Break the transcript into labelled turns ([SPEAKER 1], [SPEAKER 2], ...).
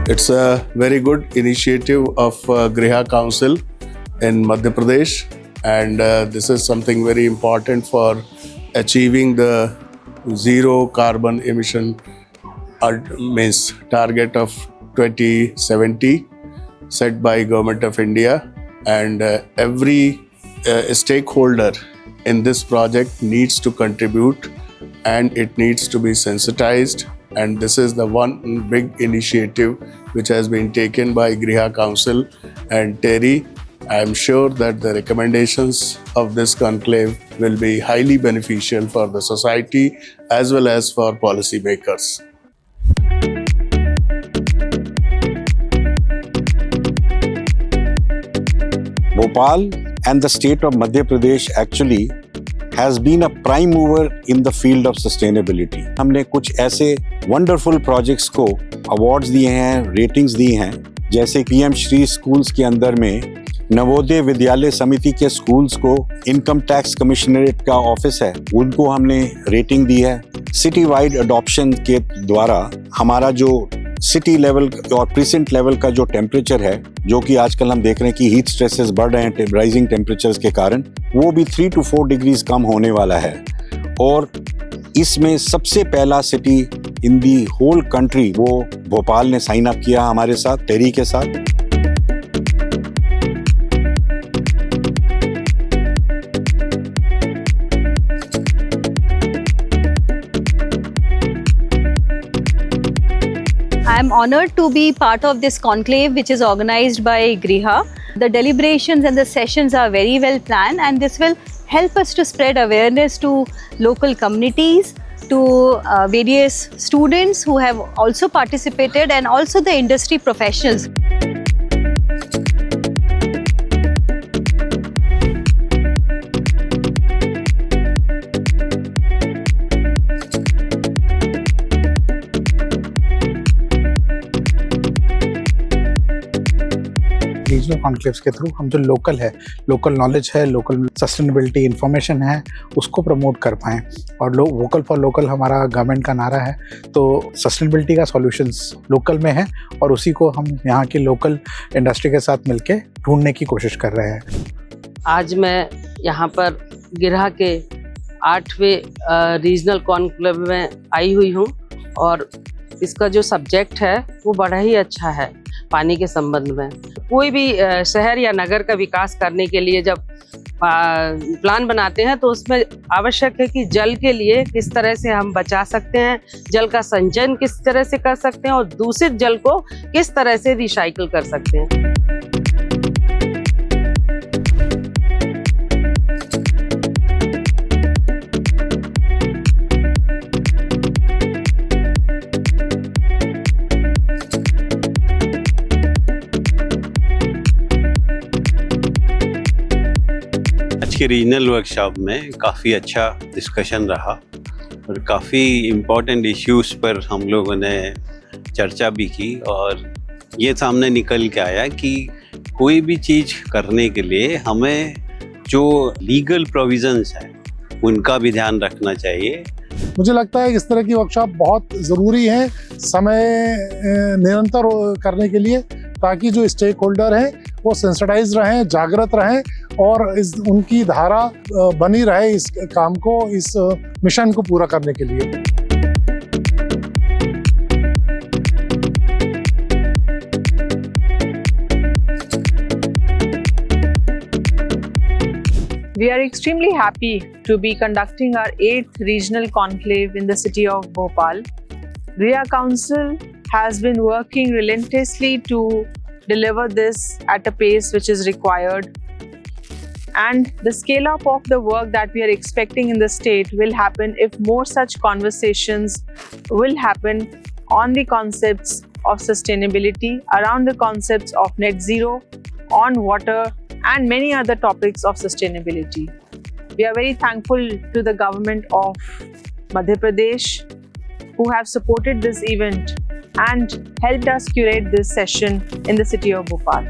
[SPEAKER 1] It's a very good initiative of Griha Council in Madhya Pradesh, and this is something very important for achieving the zero carbon emission means target of 2070 set by Government of India, and every stakeholder in this project needs to contribute and it needs to be sensitized. And this is the one big initiative which has been taken by Griha Council and TERI. I am sure that the recommendations of this conclave will be highly beneficial for the society as well as for policymakers.
[SPEAKER 2] Bhopal and the state of Madhya Pradesh actually has been a prime mover in the field of sustainability. हमने कुछ ऐसे wonderful projects को awards दिए हैं, ratings दी हैं, जैसे PM Shri schools के अंदर में नवोदय विद्यालय समिति के स्कूल्स को इनकम टैक्स कमिश्नरेट का ऑफिस है, उनको हमने रेटिंग दी है। सिटी वाइड अडॉप्शन के द्वारा हमारा जो सिटी लेवल और प्रीसेंट लेवल का जो टेम्परेचर है, जो कि आजकल हम देख रहे हैं कि हीट स्ट्रेसेस बढ़ रहे हैं राइजिंग टेम्परेचर्स के कारण, वो भी 3 to 4 डिग्रीज कम होने वाला है। और इसमें सबसे पहला city in the whole country वो भोपाल ने साइन अप किया हमारे साथ, टेरी के साथ।
[SPEAKER 3] I am honored to be part of this conclave which is organized by Griha. The deliberations and the sessions are very well planned, and this will help us to spread awareness to local communities, to various students who have also participated, and also the industry professionals.
[SPEAKER 4] Regional conclaves के through हम जो local knowledge है, local sustainability information है, उसको promote कर पाएँ। और vocal for local हमारा गवर्नमेंट का नारा है, तो सस्टेनेबिलिटी का सॉल्यूशंस लोकल में है और उसी को हम यहाँ की लोकल इंडस्ट्री के साथ मिलके ढूंढने की कोशिश कर रहे हैं।
[SPEAKER 5] आज मैं यहाँ पर गिरहा के 8वें रीजनल कॉन्क्लेव में आई हुई हूँ, और इसका जो सब्जेक्ट है वो बड़ा ही अच्छा है। पानी के संबंध में कोई भी शहर या नगर का विकास करने के लिए जब प्लान बनाते हैं, तो उसमें आवश्यक है कि जल के लिए किस तरह से हम बचा सकते हैं, जल का संचयन किस तरह से कर सकते हैं और दूषित जल को किस तरह से रिसाइकिल कर सकते हैं।
[SPEAKER 6] के रीजनल वर्कशॉप में काफ़ी अच्छा डिस्कशन रहा और काफ़ी इम्पोर्टेंट इश्यूज़ पर हम लोगों ने चर्चा भी की, और ये सामने निकल के आया कि कोई भी चीज़ करने के लिए हमें जो लीगल प्रोविजंस हैं उनका भी ध्यान रखना चाहिए।
[SPEAKER 7] मुझे लगता है कि इस तरह की वर्कशॉप बहुत ज़रूरी है समय निरंतर करने के लिए, ताकि जो स्टेक होल्डर हैं वो सेंसिटाइज रहें, जागृत रहें और उनकी धारा बनी रहे इस काम को, इस मिशन को पूरा करने के लिए।
[SPEAKER 8] We are extremely happy to be conducting our 8th regional conclave in the city of Bhopal. Griha Council has been working relentlessly to deliver this at a pace which is required. And the scale up of the work that we are expecting in the state will happen if more such conversations will happen on the concepts of sustainability, around the concepts of net zero, on water, and many other topics of sustainability. We are very thankful to the government of Madhya Pradesh who have supported this event and helped us curate this session in the city of Bhopal.